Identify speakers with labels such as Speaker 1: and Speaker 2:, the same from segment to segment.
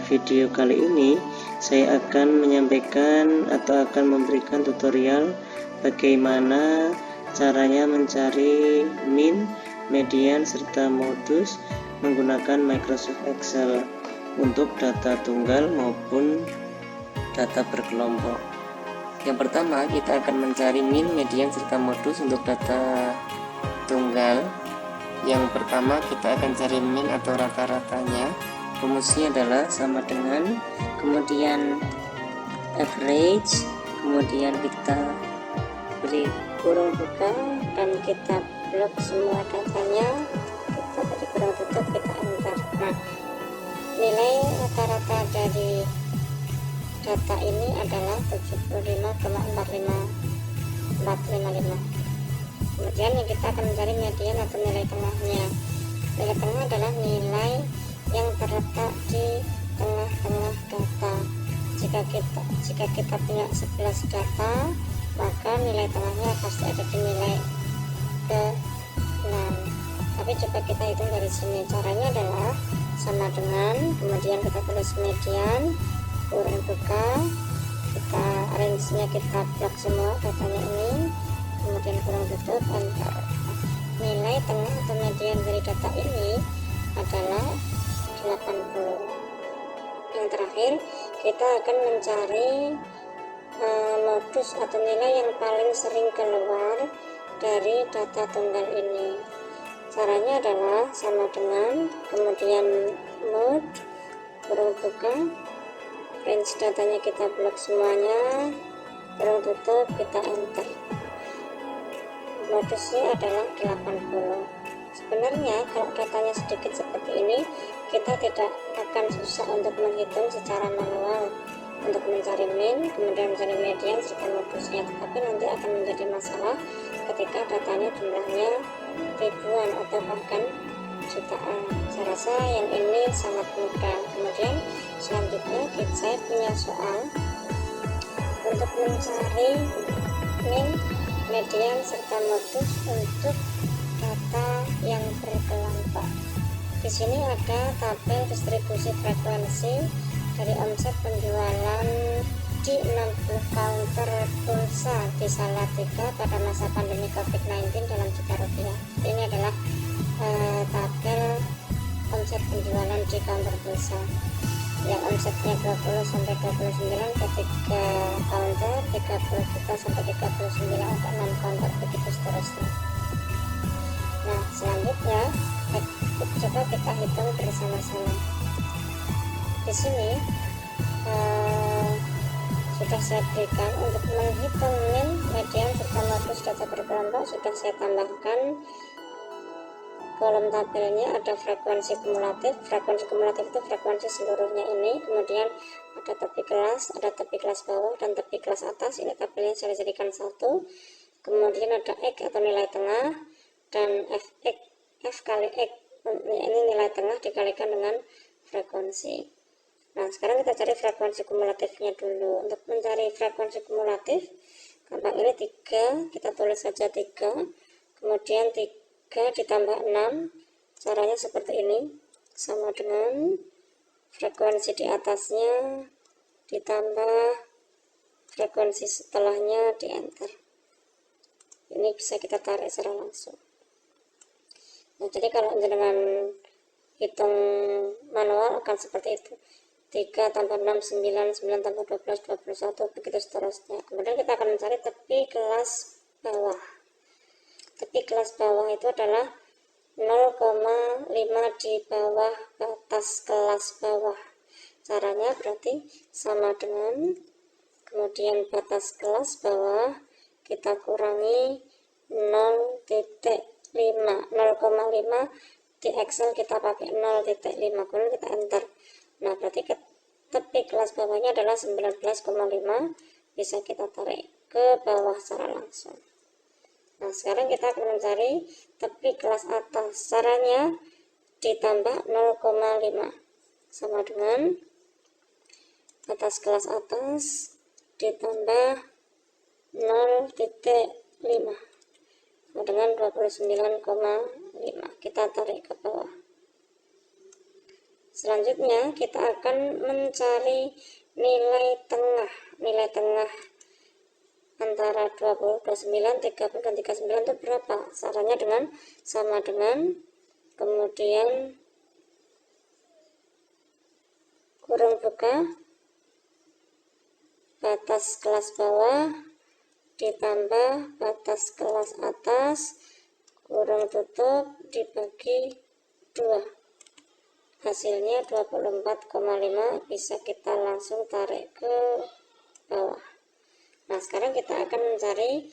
Speaker 1: video kali ini saya akan menyampaikan atau akan memberikan tutorial bagaimana caranya mencari min, median, serta modus menggunakan Microsoft Excel untuk data tunggal maupun data berkelompok. Yang pertama, kita akan mencari min, median, serta modus untuk data tunggal. Yang pertama, kita akan cari min atau rata-ratanya. Rumusnya adalah sama dengan kemudian average, kemudian kita beri kurung buka dan kita blok semua datanya, kita beri kurung tutup, kita enter. Nah, nilai rata-rata dari data ini adalah 75,45455. Kemudian kita akan mencari median atau nilai tengahnya. Nilai tengah adalah nilai yang terletak di tengah-tengah data. Jika kita punya 11 data, maka nilai tengahnya pasti ada di nilai ke-6. Tapi coba kita hitung dari sini. Caranya adalah sama dengan, kemudian kita tulis median, kurung buka, kita range-nya kita blok semua datanya ini, kemudian kurung tutup, enter. Nilai tengah atau median dari data ini adalah 80. Yang terakhir, kita akan mencari modus atau nilai yang paling sering keluar dari data tunggal ini. Caranya adalah sama dengan, kemudian mode, kurung buka, range datanya kita blok semuanya, kurung tutup, kita enter. Modusnya adalah 80. Sebenarnya kalau datanya sedikit seperti ini, kita tidak akan susah untuk menghitung secara manual untuk mencari min, kemudian mencari median serta modusnya, tetapi nanti akan menjadi masalah ketika datanya jumlahnya ribuan atau bahkan jutaan. Saya rasa yang ini sangat mudah. Kemudian selanjutnya saya punya soal untuk mencari min, median serta modus untuk data yang berkelompok. Di sini ada tabel distribusi frekuensi dari omset penjualan di 60 counter pulsa di Salatiga pada masa pandemi COVID-19 dalam juta rupiah. Ini adalah tabel omset penjualan di counter pulsa yang omsetnya 20 sampai 29 ketika counter, 30 juta sampai 39 untuk non counter, begitu seterusnya. Nah, selanjutnya coba kita hitung bersama-sama. Di sini sudah saya berikan untuk menghitung min, median serta modus data berkelompok. Sudah saya tambahkan kolom tabelnya, ada frekuensi kumulatif. Frekuensi kumulatif itu frekuensi seluruhnya ini. Kemudian ada tepi kelas, ada tepi kelas bawah dan tepi kelas atas. Ini tabelnya saya jadikan satu. Kemudian ada X atau nilai tengah dan Fx, F kali X, ini nilai tengah dikalikan dengan frekuensi. Nah, sekarang kita cari frekuensi kumulatifnya dulu. Untuk mencari frekuensi kumulatif, gampang, ini 3, kita tulis saja 3, kemudian 3 ditambah 6, caranya seperti ini, sama dengan frekuensi di atasnya ditambah frekuensi setelahnya, di enter. Ini bisa kita tarik secara langsung. Nah, jadi kalau dengan hitung manual akan seperti itu, 3 tambah 6, 9, 9 tambah 12, 21, begitu seterusnya. Kemudian kita akan mencari tepi kelas bawah. Tepi kelas bawah itu adalah 0,5 di bawah batas kelas bawah. Caranya berarti sama dengan, kemudian batas kelas bawah kita kurangi 0,5. 0,5 di Excel kita pakai 0,5, kemudian kita enter. Nah, berarti tepi kelas bawahnya adalah 19,5, bisa kita tarik ke bawah secara langsung. Nah, sekarang kita akan mencari tepi kelas atas. Caranya ditambah 0,5 sama dengan batas kelas atas ditambah 0,5 dengan 29,5, kita tarik ke bawah. Selanjutnya kita akan mencari nilai tengah antara 20, 29, 30, dan 39 itu berapa? Caranya dengan sama dengan kemudian kurung buka batas kelas bawah ditambah batas kelas atas kurung tutup dibagi 2, hasilnya 24,5. bisa kita langsung tarik ke bawah. Nah, sekarang kita akan mencari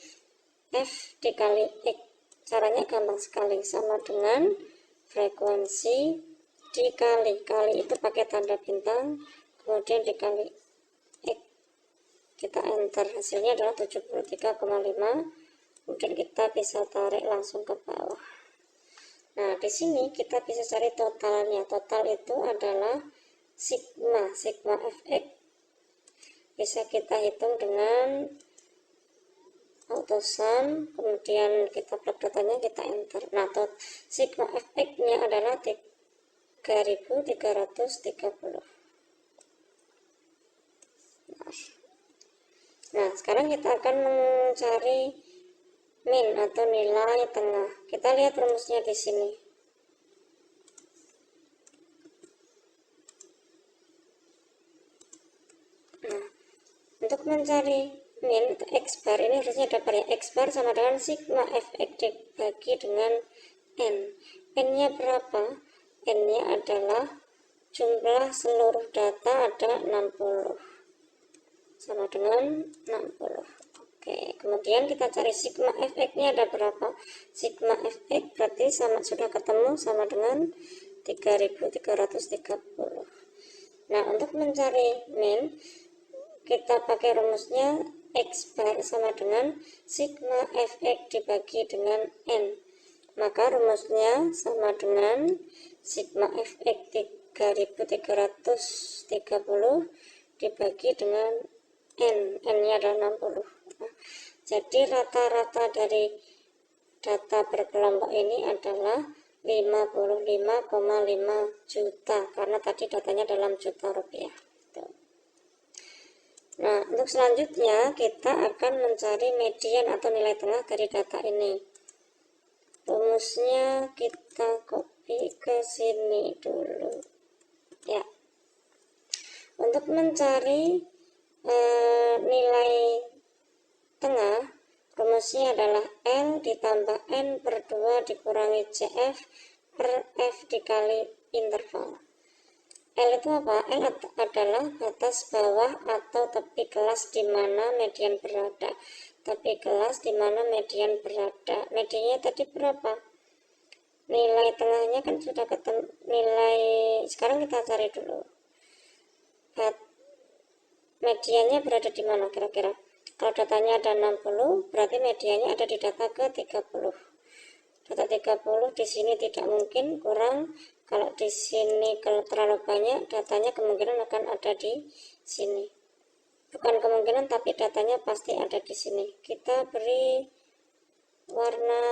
Speaker 1: F dikali X. Caranya gampang sekali, sama dengan frekuensi dikali, kali itu pakai tanda bintang, kemudian dikali X. Kita enter, hasilnya adalah 73,5. kemudian kita bisa tarik langsung ke bawah. Nah, di sini kita bisa cari totalnya. Total itu adalah sigma fx. Bisa kita hitung dengan autosum, kemudian kita plug datanya, kita enter. Nah, sigma fx nya adalah 3330. Nah, sekarang kita akan mencari min atau nilai tengah. Kita lihat rumusnya di sini. Nah, untuk mencari min atau x bar ini harusnya dapat ya, x bar sama dengan sigma fx dibagi dengan n. N-nya berapa? N-nya adalah jumlah seluruh data ada 60, sama dengan 60. Oke, kemudian kita cari sigma fx nya ada berapa? Sigma fx berarti sudah ketemu, sama dengan 3330. Nah, untuk mencari min kita pakai rumusnya x bar sama dengan sigma fx dibagi dengan n. Maka rumusnya sama dengan sigma fx 3330 dibagi dengan n nya adalah 60. Nah, jadi rata-rata dari data berkelompok ini adalah 55,5 juta, karena tadi datanya dalam juta rupiah. Nah, untuk selanjutnya kita akan mencari median atau nilai tengah dari data ini. Rumusnya kita copy ke sini dulu ya. Untuk mencari nilai tengah, rumusnya adalah L ditambah N per 2 dikurangi CF per F dikali interval. L itu apa? L adalah batas bawah atau tepi kelas di mana median berada. Tepi kelas di mana median berada. Mediannya tadi berapa? Nilai tengahnya kan sudah ketemu. Sekarang kita cari dulu. Mediannya berada di mana kira-kira? Kalau datanya ada 60, berarti mediannya ada di data ke 30. Data 30 di sini tidak mungkin, kurang. Kalau di sini kalau terlalu banyak, datanya kemungkinan akan ada di sini. Bukan kemungkinan, tapi datanya pasti ada di sini. Kita beri warna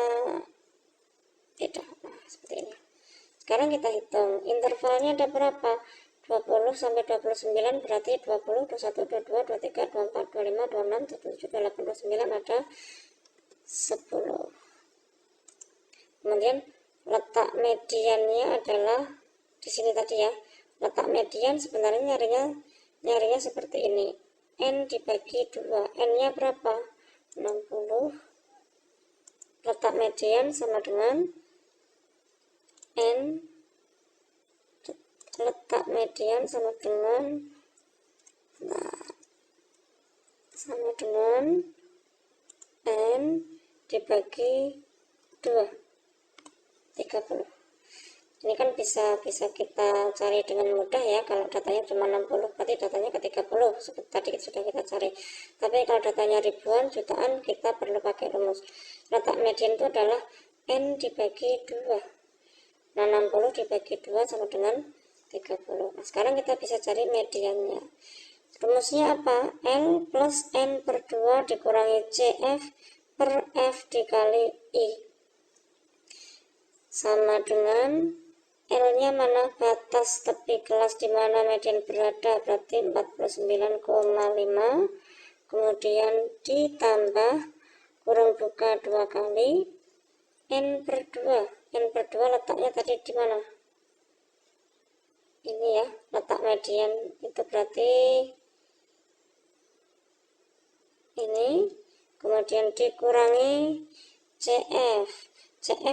Speaker 1: tidak. Nah, seperti ini. Sekarang kita hitung intervalnya ada berapa? 20 sampai 29 berarti 20, 21, 22, 23, 24, 25, 26, 27, 28, 29 ada 10. Kemudian letak mediannya adalah di sini tadi ya. Letak median sebenarnya nyarinya seperti ini. N dibagi 2. N-nya berapa? 60. Letak median sama dengan N. Letak median sama dengan N dibagi 2, 30. Ini kan bisa kita cari dengan mudah ya. Kalau datanya cuma 60 berarti datanya ke 30 seperti tadi sudah kita cari. Tapi kalau datanya ribuan, jutaan, kita perlu pakai rumus. Letak median itu adalah N dibagi 2. Nah, 60 dibagi 2 sama dengan 30. Nah, sekarang kita bisa cari mediannya. Rumusnya apa? L plus N per 2 dikurangi CF per F dikali I sama dengan L nya mana? Batas tepi kelas di mana median berada, berarti 49,5, kemudian ditambah kurang buka 2 kali N per 2 letaknya tadi di mana? Ini ya, letak median itu berarti ini, kemudian dikurangi CF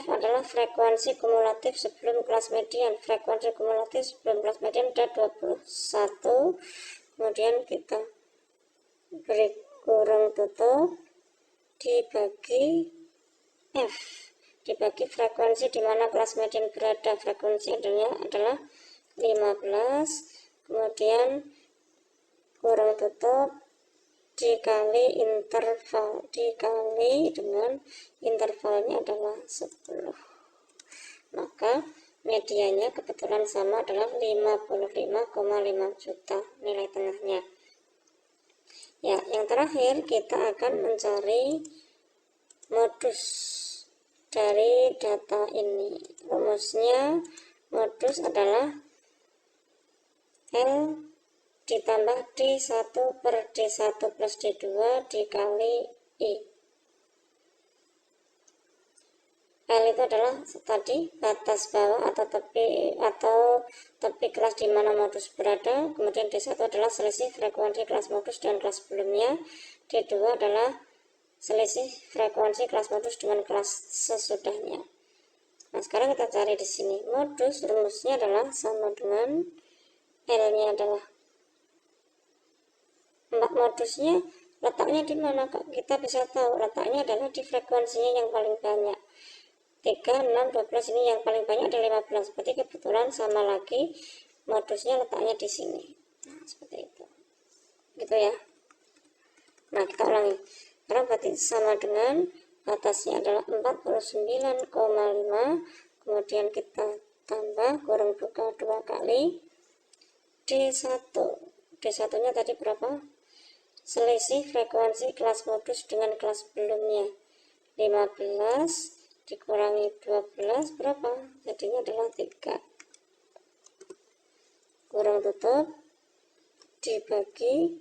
Speaker 1: adalah frekuensi kumulatif sebelum kelas median. Frekuensi kumulatif sebelum kelas median ada 21, kemudian kita beri kurung tutup dibagi F, dibagi frekuensi di mana kelas median berada. Frekuensi adalah 15, kemudian kurung tutup dikali interval, dikali dengan intervalnya adalah 10, maka medianya kebetulan sama adalah 55,5 juta nilai tengahnya. Ya, yang terakhir kita akan mencari modus dari data ini. Rumusnya modus adalah L ditambah D1 per D1 plus D2 dikali I. L itu adalah tadi batas bawah atau tepi kelas di mana modus berada, kemudian D1 adalah selisih frekuensi kelas modus dengan kelas sebelumnya, D2 adalah selisih frekuensi kelas modus dengan kelas sesudahnya. Nah, sekarang kita cari di sini modus, rumusnya adalah sama dengan L-nya adalah 4. Modusnya letaknya di mana, Kak? Kita bisa tahu letaknya adalah di frekuensinya yang paling banyak. 3, 6, 12 ini yang paling banyak ada 15. Berarti kebetulan sama lagi modusnya letaknya di sini. Nah, seperti itu. Gitu ya. Nah, kita ulangi. Sekarang berarti sama dengan batasnya adalah 49,5, kemudian kita tambah kurang buka 2 kali D1. D1-nya tadi berapa? Selisih frekuensi kelas modus dengan kelas sebelumnya. 15 dikurangi 12 berapa? Jadinya adalah 3. Kurang tutup dibagi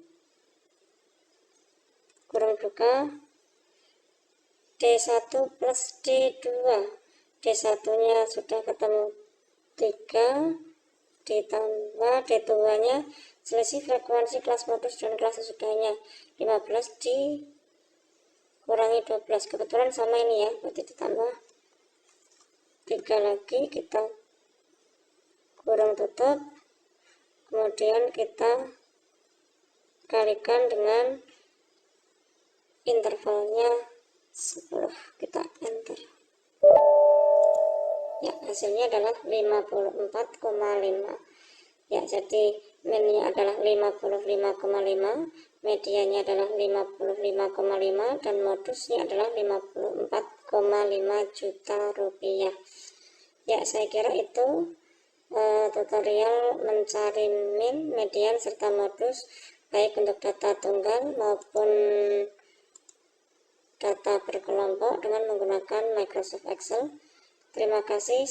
Speaker 1: kurang buka D1 plus D2. D1 nya sudah ketemu 3, ditambah D2 nya selisih frekuensi kelas modus dan kelas sesudahnya 15 dikurangi 12, kebetulan sama ini ya, berarti ditambah 3 lagi, kita kurang tutup, kemudian kita kalikan dengan intervalnya 10, kita enter. Ya, hasilnya adalah 54,5. Ya, jadi min-nya adalah 55,5, medianya adalah 55,5, dan modusnya adalah 54,5 juta rupiah. Ya, saya kira itu tutorial mencari min, median, serta modus baik untuk data tunggal maupun data berkelompok dengan menggunakan Microsoft Excel. Terima kasih.